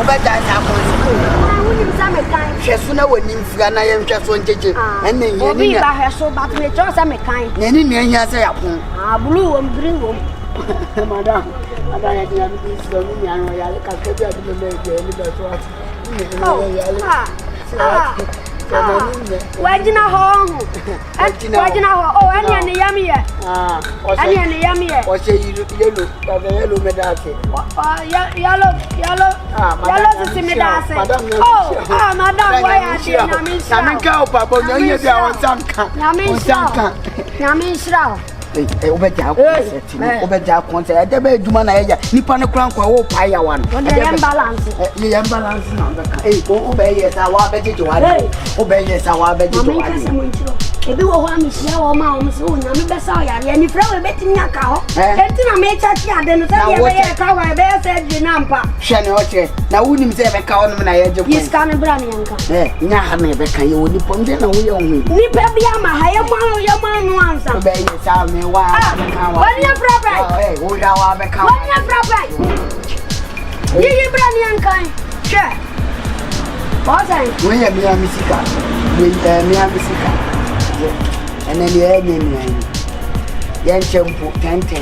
obeda ta ko woni bisa me kan hweso na wani mfura na ye hweso njeje enne ye obi ba hweso ba me cho sa me kan ne ni ne hia se yapon blue wom green wom madam ada ya dia mi so mi anu ya le ka ke bi adu me je ni ba so ati wajina ho oh ani yami ye ani yami ye o se yelo ta yelo me da se yalo se me da se oh madam why are you na mi ka o papa no ye bia on sanka nyami shira obeja concept ni obeja concept e de be aduma na ye nipa ne kran kwa wo pa ya wan ye balance na be obeye sa wa be jeje wa obeye sa wa be jeje wa ebi wo ho amisia wo ma wo se wo nyame be sa yare ni fra we beti nya ka ho enti na me chachi ade no sa ye be ye ka wa be se dwi na mpa hwe ne o che na wunim se be ka wo no na ye je ko yes ka ne bra ne yanka nya ha na be kan ye wo nipo nde na wo ye wo ni pe bia ma ha ye ma no ansa obeye sa me wa what your problem wo da wa be ka what your problem ye bra ne yanka che Bozai. We ya miamisika. Miamisika. And then ye ni. Yan chempo 10.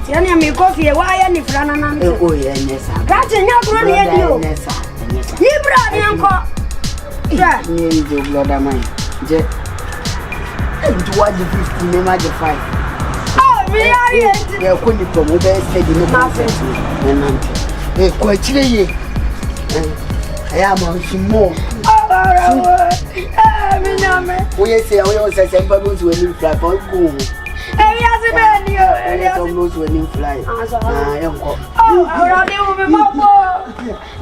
Yani mi coffee wa ya ni frana na. Oh ye nesa. Kaje nya gro ni edio. Nesa. Ibra ni anko. Ja. Ni ndio bloda man. Je. Ntu wa je 50 me ma je 5. Oh, mi ari enti. Ye ko ni promo be steady no ma. Nante. Ko chire ye. I am on Shimo. Mi name. We say, I say, Bubbles when you fly for go. Yes, baby. Yes, almost when you fly. I am. Oh, already will be Mopo.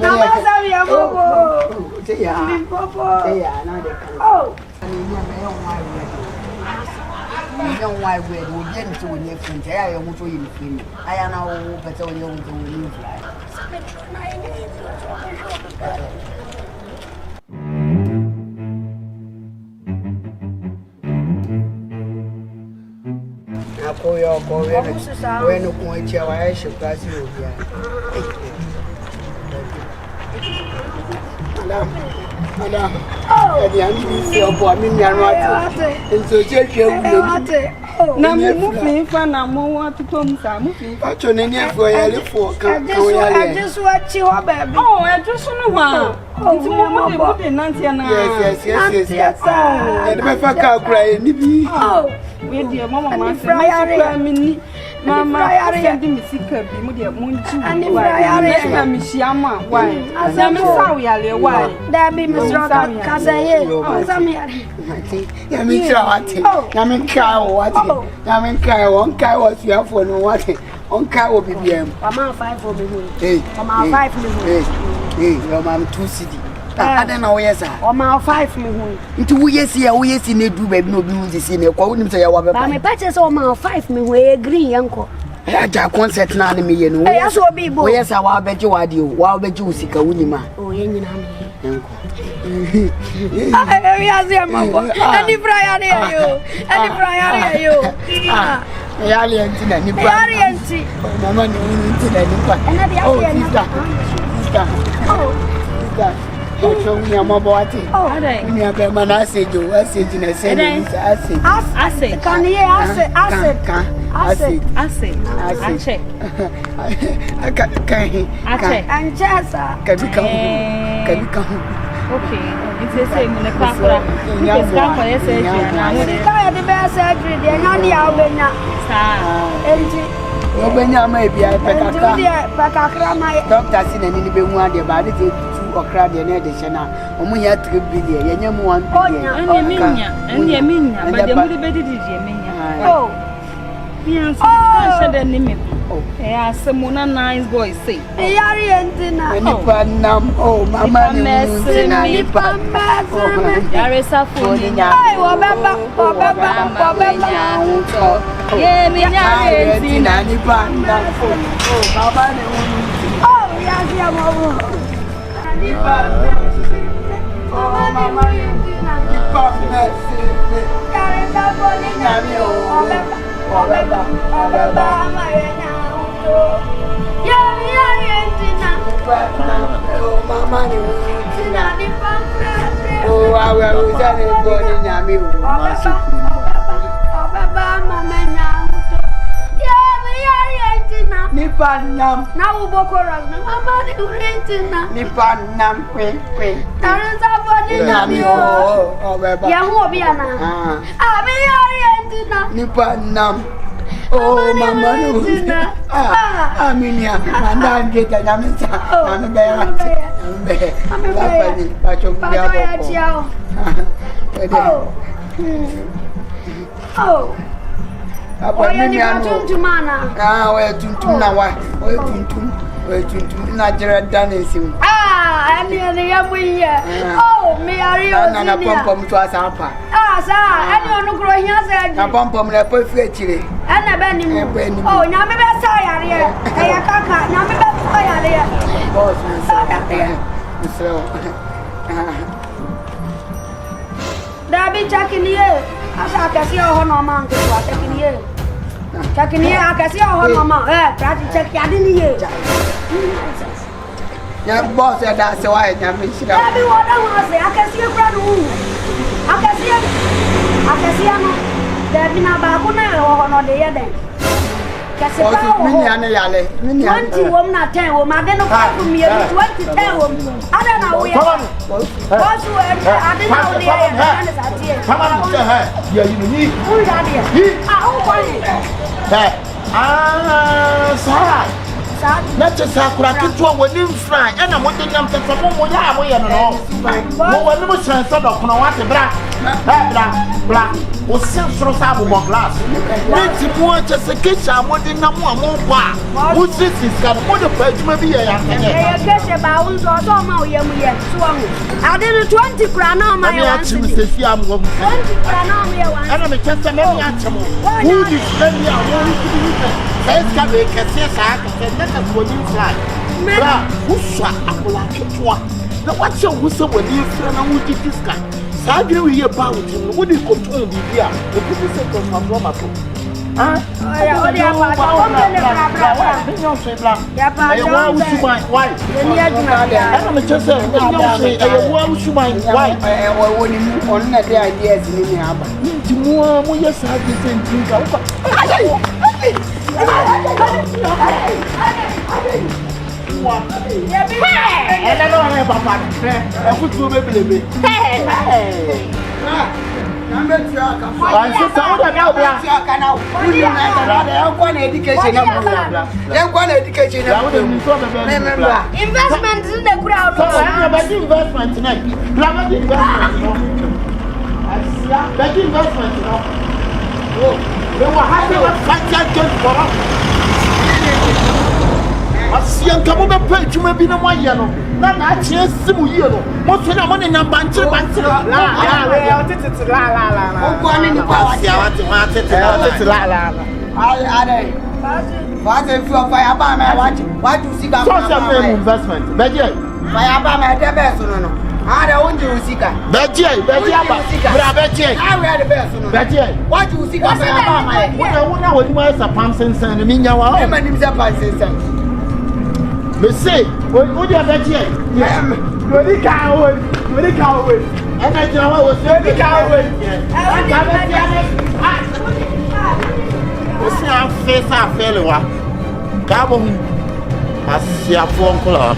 Now, I am Mopo. Say, yeah, Papa. Say, yeah, now they come. Oh, I don't why we will get into a new friend. I am also in film. I am now better when you fly. Akoyo when you go to your I should pass you here. Madam, oh, the answer is for me. And so, na mufi fa na mo wa tuto msa mufi acho ne ni afo ya le fo kan I just watch you baby oh I just no wa nti mo mo de nantia na yes and me fa ka kura ni bi oh we de mama ma se ma mi ni mama send me sika bi mo de mo nji wa na mi shiama wa na me saw ya le wa da bi mi so ka say ye o sa mi ya mi try what ya mi cry what ya mi cry one cry what you have for no what on cry will be bm mama 5 for me hey mama 5 me hey your mom 2 cd I don't know yes sir mama 5 me hu nti wo yesi na du ba bi no bi mu si ne kwa wonim say ya wa be ba me patche so mama 5 me hu e green yanko ja concert na ne me ye no ya so bi bo wo yesa wa beje wa de wa beje usika wunima oh ye nyina me yanko we are there mama any prayer yo ya le enti na nipa ya le enti mama ni enti na nipa oh sister oh so we am about it oh we am be man asage na say asage can you asage okay it's say me na kwakra because ka kwa yes surgery na mo de ka de be surgery de nya ni a obenya sa enti obenya ma e bia pekakra ma doctor si na ni be hu ade ba de tu okra de na de she na omo ya 3 billion ye nya mu 1 billion enya minya ba de mu de be didi je minya oh yes ka she de ni me yeah semona nice boy say yari entina ni panam oh mama ni entina ni pamba yare safoni nya ai wo beba ye mi nya entina ni panam oh mama ni entina oh yasi amobo ni pamba oh mama ni entina ni pamba yare safoni nya oh beba ma ye nya yeah, entina. Oh, Mama, oh, I will tell you, boy, Yami. Nipanam. Now, Bokoras, Mama, Nipanam, queen. There is a body. Young Obiana. Nipanam. Oh, Mama, I mean, I'm not getting I'm Oh, you're to Mana. Ah, we're to now. We're to Nigeria dancing. Ah, I'm near the young here. Oh, me are you? And a pom to us up. Ah, sir, I don't know here. A pom perfect. And a benny. Oh, now me best fire here. Hey, I can't. Now me best fire here. So, there be checking here. I can see how no man to watch here. Checking here, I can see how no man. Try to check here. Yeah, boss, that's why I'm missing. Everyone I can see a brand room. I can see him. There be no Bakuna or no day then. 20 women are 10 women. I don't know how to me 20 10 women. I don't know where. Also, I didn't know the idea. Come on, yeah, you need. Who is that? Sarah. Not just Sakura, get to a wedding fry, and I'm waiting them to come over. Yeah, we are no. What was sense of what black, was central sabo glass. Let's more just a kitchen, I'm waiting no more. Who's this is got more the page maybe I guess about all young. I did 20 crown on my answer. 20 crown on me, and I'm a testament. Who is very let's come back and say, let us go in fly. Who's what's your whistle when you friend and who did this guy? Sad you hear about him, what do you control the beer? The people say, come from Romaco. Huh? Why? I'm just saying, why would you mind? Why? When you on the ideas in the harbor. Tomorrow, yes, I just and I don't have a man. I put you baby. Investment in the crowd. Investment tonight. Investment. They were happy with for us. I see a couple of page you may be no one yellow. Not a chance to yellow. Most of the money number and two banks. La. What if you are fireman? What do you see? Investment. Bedia. Fireman, the best. I don't you see that. Bedia. I read the best. Bedia. What do you see? I would want a Pamson and Minya. Me say, what you have here? Really coward. And I was really coward. What's your face? I feel what? Come on, I see a phone call.